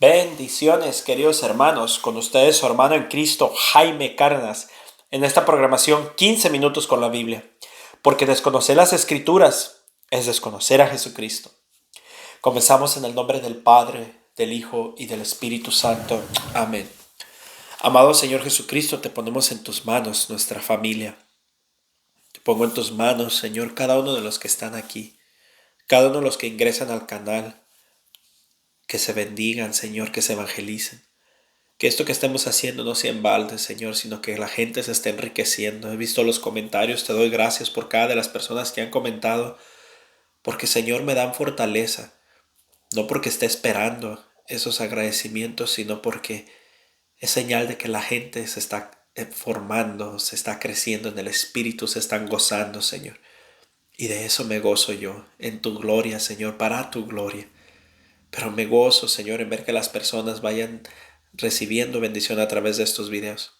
Bendiciones, queridos hermanos, con ustedes su hermano en Cristo, Jaime Cárdenas, en esta programación 15 minutos con la Biblia, porque desconocer las Escrituras es desconocer a Jesucristo. Comenzamos en el nombre del Padre, del Hijo y del Espíritu Santo. Amén. Amado Señor Jesucristo, te ponemos en tus manos nuestra familia. Te pongo en tus manos, Señor, cada uno de los que están aquí, cada uno de los que ingresan al canal, que se bendigan, Señor, que se evangelicen. Que esto que estemos haciendo no sea en balde, Señor, sino que la gente se esté enriqueciendo. He visto los comentarios, te doy gracias por cada de las personas que han comentado, porque, Señor, me dan fortaleza, no porque esté esperando esos agradecimientos, sino porque es señal de que la gente se está formando, se está creciendo en el Espíritu, se están gozando, Señor. Y de eso me gozo yo, en tu gloria, Señor, para tu gloria. Pero me gozo, Señor, en ver que las personas vayan recibiendo bendición a través de estos videos.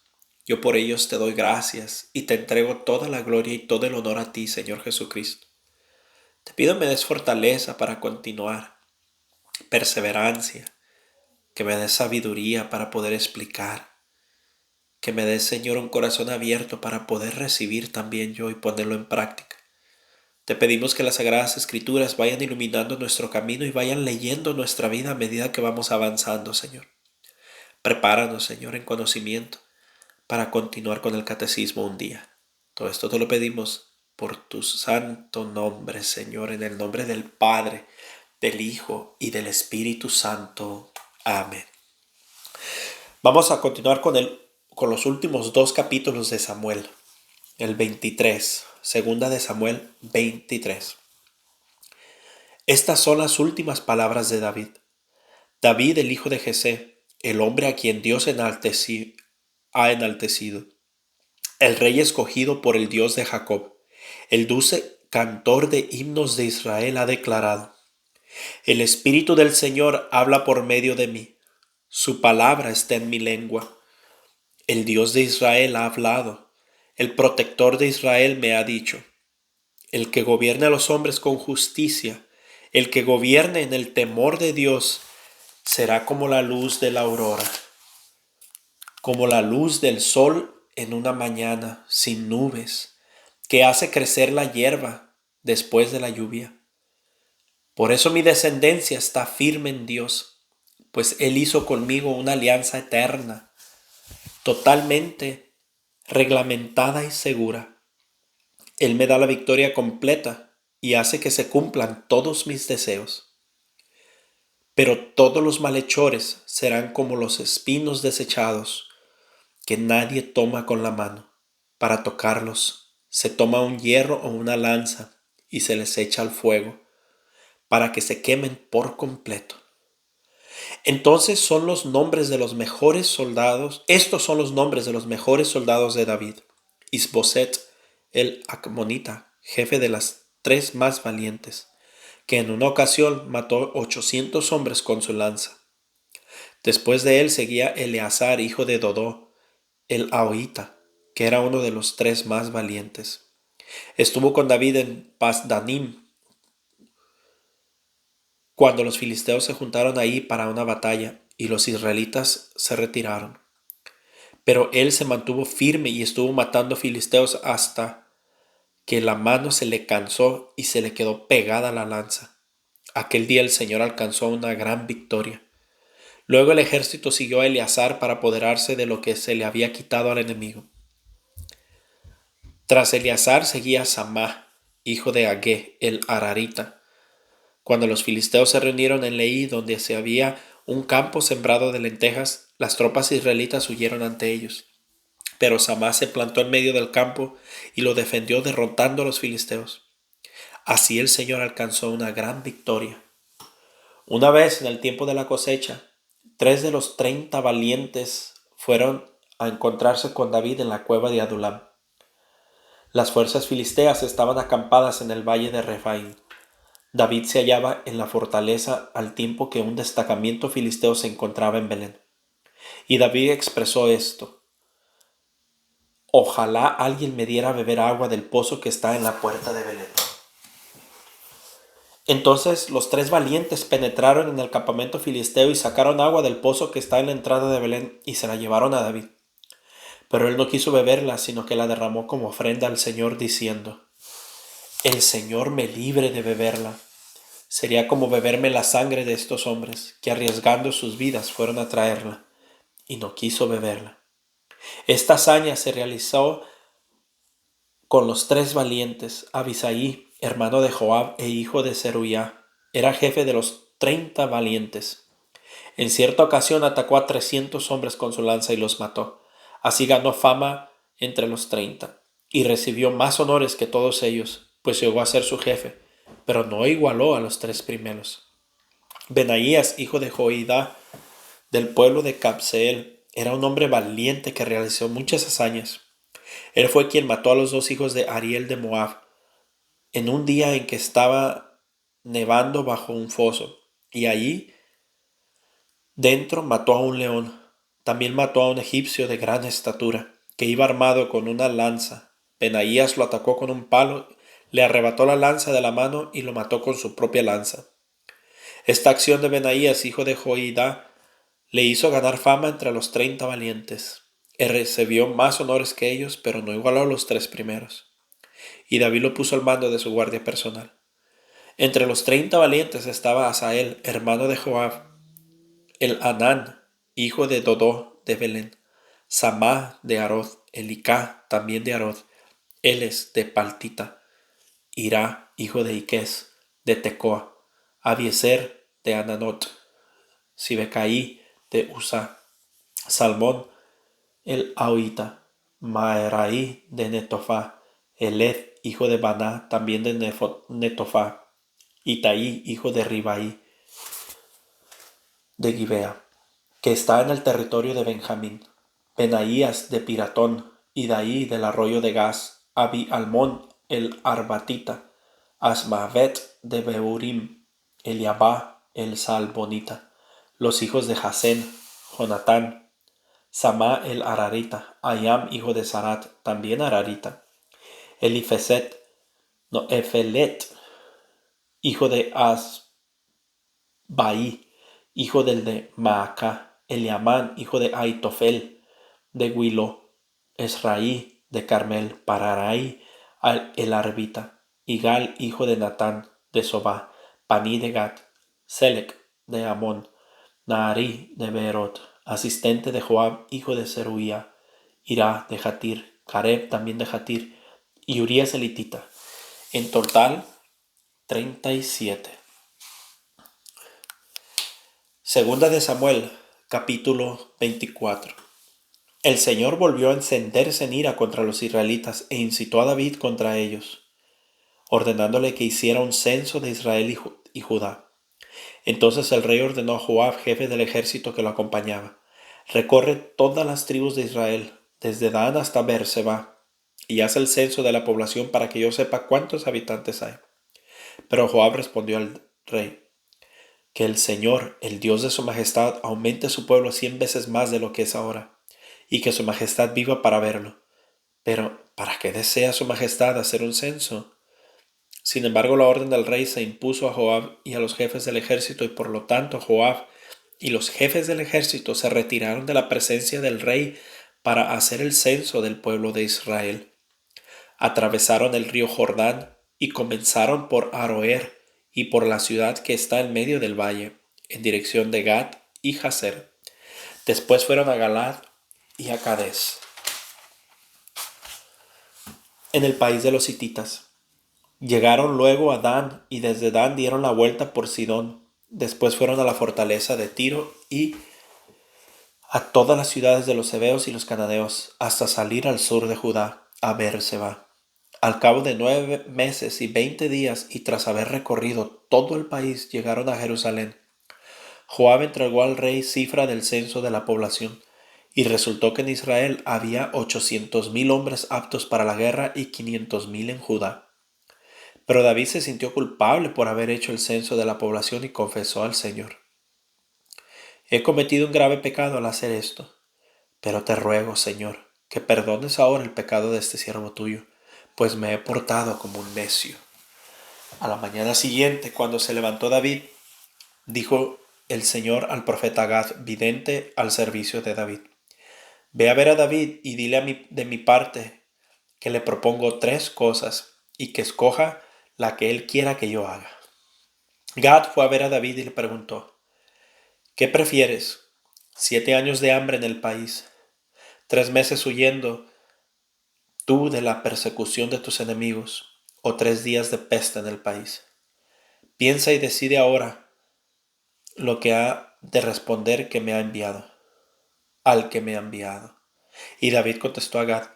Yo por ellos te doy gracias y te entrego toda la gloria y todo el honor a ti, Señor Jesucristo. Te pido me des fortaleza para continuar, perseverancia, que me des sabiduría para poder explicar, que me des, Señor, un corazón abierto para poder recibir también yo y ponerlo en práctica. Te pedimos que las Sagradas Escrituras vayan iluminando nuestro camino y vayan leyendo nuestra vida a medida que vamos avanzando, Señor. Prepáranos, Señor, en conocimiento para continuar con el catecismo un día. Todo esto te lo pedimos por tu santo nombre, Señor, en el nombre del Padre, del Hijo y del Espíritu Santo. Amén. Vamos a continuar con los últimos dos capítulos de Samuel. El 23, segunda de Samuel 23. Estas son las últimas palabras de David. David, el hijo de Jesé, el hombre a quien Dios ha enaltecido, el rey escogido por el Dios de Jacob, el dulce cantor de himnos de Israel ha declarado: el Espíritu del Señor habla por medio de mí, su palabra está en mi lengua. El Dios de Israel ha hablado, el protector de Israel me ha dicho: el que gobierne a los hombres con justicia, el que gobierne en el temor de Dios, será como la luz de la aurora, como la luz del sol en una mañana sin nubes, que hace crecer la hierba después de la lluvia. Por eso mi descendencia está firme en Dios, pues Él hizo conmigo una alianza eterna, totalmente reglamentada y segura. Él me da la victoria completa y hace que se cumplan todos mis deseos. Pero todos los malhechores serán como los espinos desechados, que nadie toma con la mano. Para tocarlos se toma un hierro o una lanza y se les echa al fuego, para que se quemen por completo. Entonces son los nombres de los mejores soldados. Estos son los nombres de los mejores soldados de David: Isboset el Acmonita, jefe de las 3 más valientes, que en una ocasión mató 800 hombres con su lanza. Después de él seguía Eleazar, hijo de Dodó, el Ahoita, que era uno de los 3 más valientes. Estuvo con David en Pasdanim, cuando los filisteos se juntaron ahí para una batalla y los israelitas se retiraron. Pero él se mantuvo firme y estuvo matando filisteos hasta que la mano se le cansó y se le quedó pegada la lanza. Aquel día el Señor alcanzó una gran victoria. Luego el ejército siguió a Eleazar para apoderarse de lo que se le había quitado al enemigo. Tras Eleazar seguía Samá, hijo de Agé, el Ararita. Cuando los filisteos se reunieron en Leí, donde se había un campo sembrado de lentejas, las tropas israelitas huyeron ante ellos. Pero Samá se plantó en medio del campo y lo defendió, derrotando a los filisteos. Así el Señor alcanzó una gran victoria. Una vez, en el tiempo de la cosecha, 3 de los 30 valientes fueron a encontrarse con David en la cueva de Adulam. Las fuerzas filisteas estaban acampadas en el valle de Refaim. David se hallaba en la fortaleza al tiempo que un destacamento filisteo se encontraba en Belén. Y David expresó esto: ojalá alguien me diera a beber agua del pozo que está en la puerta de Belén. Entonces los 3 valientes penetraron en el campamento filisteo y sacaron agua del pozo que está en la entrada de Belén y se la llevaron a David. Pero él no quiso beberla, sino que la derramó como ofrenda al Señor, diciendo: El Señor me libre de beberla. Sería como beberme la sangre de estos hombres, que arriesgando sus vidas fueron a traerla, y no quiso beberla. Esta hazaña se realizó con los 3 valientes. Abisaí, hermano de Joab e hijo de Zeruiah, era jefe de los 30 valientes. En cierta ocasión atacó a 300 hombres con su lanza y los mató. Así ganó fama entre los 30, y recibió más honores que todos ellos, pues llegó a ser su jefe, pero no igualó a los 3 primeros. Benaías, hijo de Joiada, del pueblo de Cabseel, era un hombre valiente que realizó muchas hazañas. Él fue quien mató a los 2 hijos de Ariel de Moab, en un día en que estaba nevando bajo un foso, y allí dentro mató a un león. También mató a un egipcio de gran estatura, que iba armado con una lanza. Benaías lo atacó con un palo, le arrebató la lanza de la mano y lo mató con su propia lanza. Esta acción de Benaías, hijo de Joiada, le hizo ganar fama entre los 30 valientes. Él recibió más honores que ellos, pero no igualó a los 3 primeros. Y David lo puso al mando de su guardia personal. Entre los 30 valientes estaba Asael, hermano de Joab, el Anán, hijo de Dodó de Belén, Samá de Arod, Elicá, también de Arod, Eles de Paltita, Irá, hijo de Iques, de Tecoa, Abiezer de Ananot, Sibecaí de Usa, Salmón el Ahorita, Maeraí de Netofá, Eled, hijo de Baná, también de Netofá, Itaí, hijo de Ribaí, de Gibea, que está en el territorio de Benjamín, Benaías de Piratón, Idaí del arroyo de Gaz, Abi Almón el Arbatita, Asmavet de Beurim, Eliabá el Salbonita, los hijos de Jasén, Jonatán, Samá el Ararita, Ayam hijo de Sarat, también Ararita, Efelet, hijo de Asbaí, hijo del de Maacá, Eliamán, hijo de Aitofel, de Guilo, Esraí, de Carmel, Pararai, el Arbita, Igal, hijo de Natán, de Sobá, Paní de Gat, Selec, de Amón, Naharí, de Beerot, asistente de Joab, hijo de Zeruía, Irá, de Jatir, Caleb, también de Jatir, y Urías elitita. En total, 37. Segunda de Samuel, capítulo 24. El Señor volvió a encenderse en ira contra los israelitas e incitó a David contra ellos, ordenándole que hiciera un censo de Israel y Judá. Entonces el rey ordenó a Joab, jefe del ejército que lo acompañaba: recorre todas las tribus de Israel, desde Dan hasta Beerseba, y haz el censo de la población para que yo sepa cuántos habitantes hay. Pero Joab respondió al rey: que el Señor, el Dios de su majestad, aumente su pueblo 100 veces más de lo que es ahora, y que su majestad viva para verlo. Pero, ¿para qué desea su majestad hacer un censo? Sin embargo, la orden del rey se impuso a Joab y a los jefes del ejército, y por lo tanto Joab y los jefes del ejército se retiraron de la presencia del rey para hacer el censo del pueblo de Israel. Atravesaron el río Jordán y comenzaron por Aroer y por la ciudad que está en medio del valle, en dirección de Gat y Jazer. Después fueron a Galad y a Cades, en el país de los hititas. Llegaron luego a Dan, y desde Dan dieron la vuelta por Sidón. Después fueron a la fortaleza de Tiro y a todas las ciudades de los heveos y los cananeos, hasta salir al sur de Judá, a Beerseba. Al cabo de 9 meses y 20 días, y tras haber recorrido todo el país, llegaron a Jerusalén. Joab entregó al rey cifra del censo de la población, y resultó que en Israel había 800,000 hombres aptos para la guerra y 500,000 en Judá. Pero David se sintió culpable por haber hecho el censo de la población y confesó al Señor: he cometido un grave pecado al hacer esto, pero te ruego, Señor, que perdones ahora el pecado de este siervo tuyo, pues me he portado como un necio. A la mañana siguiente, cuando se levantó David, dijo el Señor al profeta Gad, vidente al servicio de David: Ve a ver a David y dile de mi parte que le propongo 3 cosas y que escoja la que él quiera que yo haga. Gad fue a ver a David y le preguntó: ¿Qué prefieres? ¿7 años de hambre en el país, 3 meses huyendo tú de la persecución de tus enemigos, o 3 días de peste en el país? Piensa y decide ahora lo que ha de responder que me ha enviado, al que me ha enviado. Y David contestó a Gad: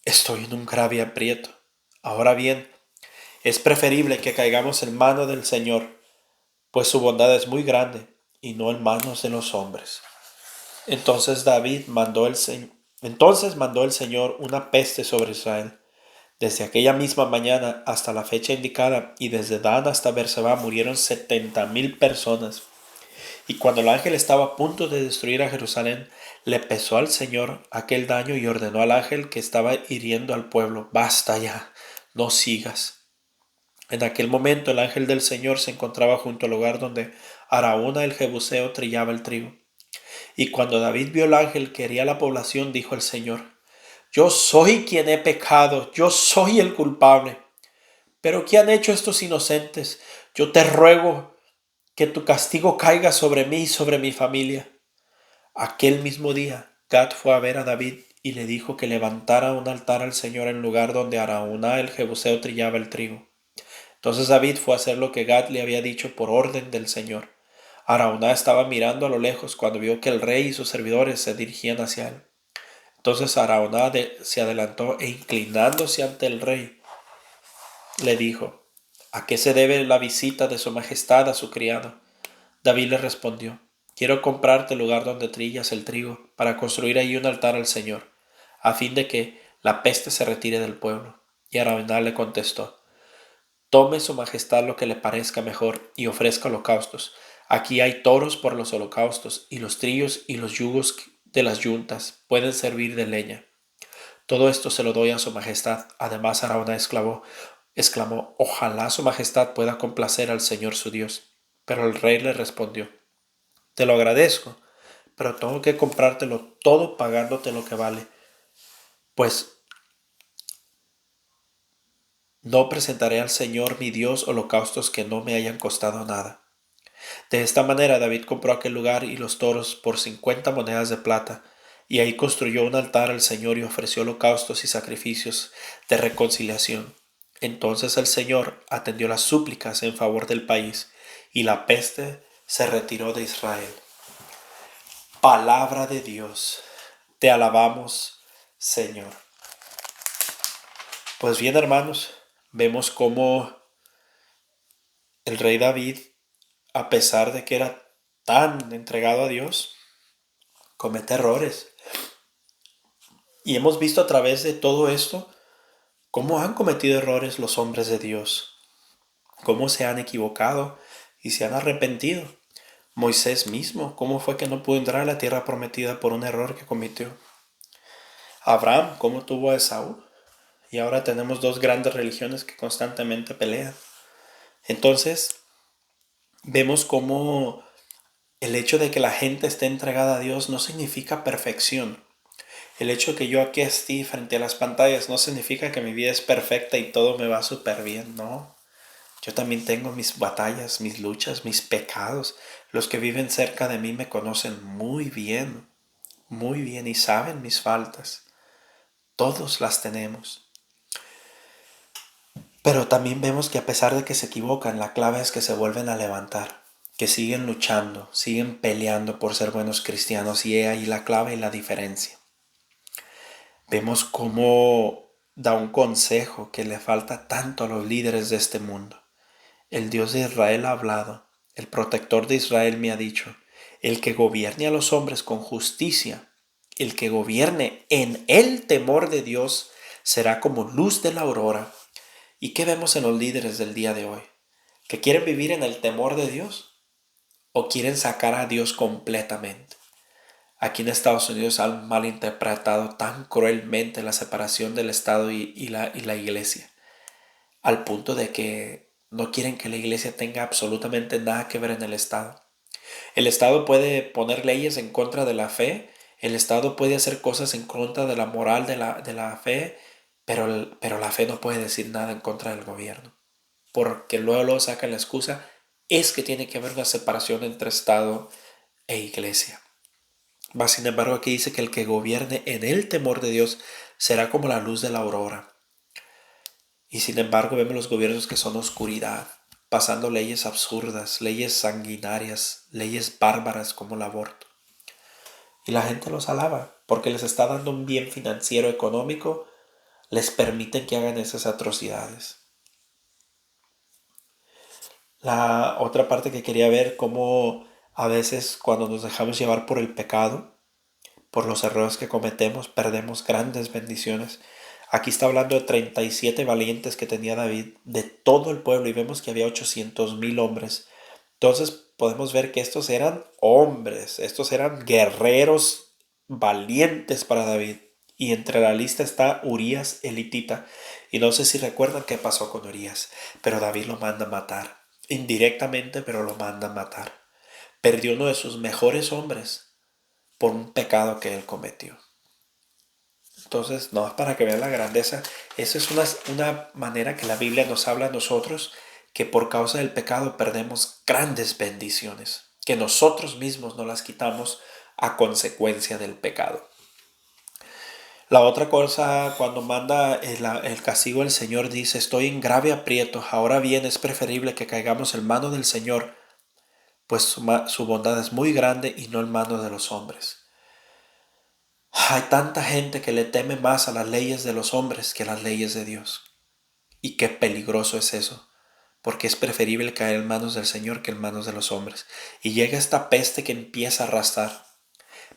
Estoy en un grave aprieto. Ahora bien, es preferible que caigamos en mano del Señor, pues su bondad es muy grande, y no en manos de los hombres. Entonces mandó el Señor una peste sobre Israel. Desde aquella misma mañana hasta la fecha indicada, y desde Dan hasta Berseba, murieron 70,000 personas. Y cuando el ángel estaba a punto de destruir a Jerusalén, le pesó al Señor aquel daño y ordenó al ángel que estaba hiriendo al pueblo: Basta ya, no sigas. En aquel momento el ángel del Señor se encontraba junto al lugar donde Araúna el Jebuseo trillaba el trigo. Y cuando David vio al ángel que hería a la población, dijo el Señor: Yo soy quien he pecado, yo soy el culpable. Pero ¿qué han hecho estos inocentes? Yo te ruego que tu castigo caiga sobre mí y sobre mi familia. Aquel mismo día, Gad fue a ver a David y le dijo que levantara un altar al Señor en el lugar donde Araúna el Jebuseo trillaba el trigo. Entonces David fue a hacer lo que Gad le había dicho por orden del Señor. Araúna estaba mirando a lo lejos cuando vio que el rey y sus servidores se dirigían hacia él. Entonces Araúna se adelantó e inclinándose ante el rey, le dijo: ¿A qué se debe la visita de su majestad a su criado? David le respondió: Quiero comprarte el lugar donde trillas el trigo, para construir allí un altar al Señor, a fin de que la peste se retire del pueblo. Y Araúna le contestó: Tome su majestad lo que le parezca mejor y ofrezca holocaustos. Aquí hay toros por los holocaustos, y los trillos y los yugos de las yuntas pueden servir de leña. Todo esto se lo doy a su majestad. Además Araúna exclamó: Ojalá su majestad pueda complacer al Señor su Dios. Pero el rey le respondió: Te lo agradezco, pero tengo que comprártelo todo pagándote lo que vale, pues no presentaré al Señor mi Dios holocaustos que no me hayan costado nada. De esta manera David compró aquel lugar y los toros por 50 monedas de plata, y ahí construyó un altar al Señor y ofreció holocaustos y sacrificios de reconciliación. Entonces el Señor atendió las súplicas en favor del país, y la peste se retiró de Israel. Palabra de Dios. Te alabamos, Señor. Pues bien, hermanos, vemos cómo el rey David, a pesar de que era tan entregado a Dios, comete errores. Y hemos visto a través de todo esto cómo han cometido errores los hombres de Dios, cómo se han equivocado y se han arrepentido. Moisés mismo, cómo fue que no pudo entrar a la tierra prometida por un error que cometió. Abraham, cómo tuvo a Esaú. Y ahora tenemos 2 grandes religiones que constantemente pelean. Entonces, vemos cómo el hecho de que la gente esté entregada a Dios no significa perfección. El hecho de que yo aquí esté frente a las pantallas no significa que mi vida es perfecta y todo me va súper bien, no. Yo también tengo mis batallas, mis luchas, mis pecados. Los que viven cerca de mí me conocen muy bien y saben mis faltas. Todos las tenemos. Pero también vemos que a pesar de que se equivocan, la clave es que se vuelven a levantar, que siguen luchando, siguen peleando por ser buenos cristianos, y he ahí la clave y la diferencia. Vemos cómo da un consejo que le falta tanto a los líderes de este mundo. El Dios de Israel ha hablado, el protector de Israel me ha dicho: el que gobierne a los hombres con justicia, el que gobierne en el temor de Dios, será como luz de la aurora. ¿Y qué vemos en los líderes del día de hoy? ¿Que quieren vivir en el temor de Dios o quieren sacar a Dios completamente? Aquí en Estados Unidos han malinterpretado tan cruelmente la separación del Estado y la iglesia, al punto de que No quieren que la iglesia tenga absolutamente nada que ver en el Estado. El Estado puede poner leyes en contra de la fe, el Estado puede hacer cosas en contra de la moral de la fe, pero la fe no puede decir nada en contra del gobierno. Porque luego sacan la excusa, es que tiene que haber una separación entre Estado e iglesia. Mas sin embargo aquí dice que el que gobierne en el temor de Dios será como la luz de la aurora. Y sin embargo vemos los gobiernos que son oscuridad, pasando leyes absurdas, leyes sanguinarias, leyes bárbaras como el aborto. Y la gente los alaba porque les está dando un bien financiero, económico, les permiten que hagan esas atrocidades. La otra parte que quería ver, cómo a veces cuando nos dejamos llevar por el pecado, por los errores que cometemos, perdemos grandes bendiciones. Aquí está hablando de 37 valientes que tenía David de todo el pueblo y vemos que había 800,000 hombres. Entonces podemos ver que estos eran hombres, estos eran guerreros valientes para David. Y entre la lista está Urías elitita. Y no sé si recuerdan qué pasó con Urías, pero David lo manda a matar. Indirectamente, pero lo manda a matar. Perdió uno de sus mejores hombres por un pecado que él cometió. Entonces, no es para que vean la grandeza. Esa es una manera que la Biblia nos habla a nosotros, que por causa del pecado perdemos grandes bendiciones, que nosotros mismos no las quitamos a consecuencia del pecado. La otra cosa, cuando manda el castigo del Señor, dice, estoy en grave aprieto, ahora bien es preferible que caigamos en mano del Señor, pues su bondad es muy grande y no en mano de los hombres. Hay tanta gente que le teme más a las leyes de los hombres que a las leyes de Dios. Y qué peligroso es eso, porque es preferible caer en manos del Señor que en manos de los hombres. Y llega esta peste que empieza a arrastrar.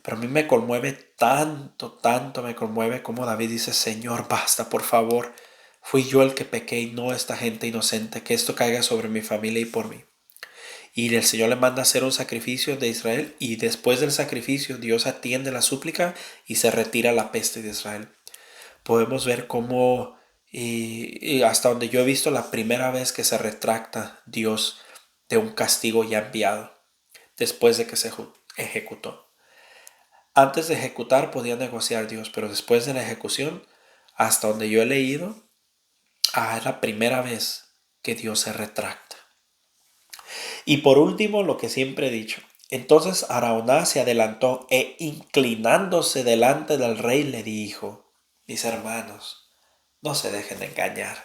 Pero a mí me conmueve tanto me conmueve como David dice, Señor, basta, por favor. Fui yo el que pequé y no esta gente inocente, que esto caiga sobre mi familia y por mí. Y el Señor le manda a hacer un sacrificio de Israel y después del sacrificio Dios atiende la súplica y se retira la peste de Israel. Podemos ver cómo, y hasta donde yo he visto, la primera vez que se retracta Dios de un castigo ya enviado, después de que se ejecutó. Antes de ejecutar podía negociar Dios, pero después de la ejecución, hasta donde yo he leído, es la primera vez que Dios se retracta. Y por último, lo que siempre he dicho. Entonces Araúna se adelantó e inclinándose delante del rey le dijo, mis hermanos, no se dejen engañar.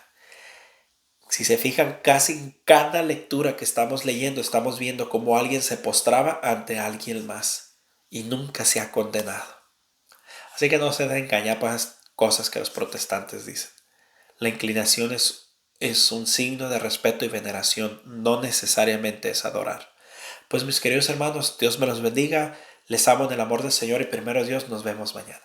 Si se fijan, casi en cada lectura que estamos leyendo, estamos viendo cómo alguien se postraba ante alguien más y nunca se ha condenado. Así que no se dejen engañar por las cosas que los protestantes dicen. La inclinación es un signo de respeto y veneración, no necesariamente es adorar. Pues mis queridos hermanos, Dios me los bendiga, les amo en el amor del Señor y primero Dios, nos vemos mañana.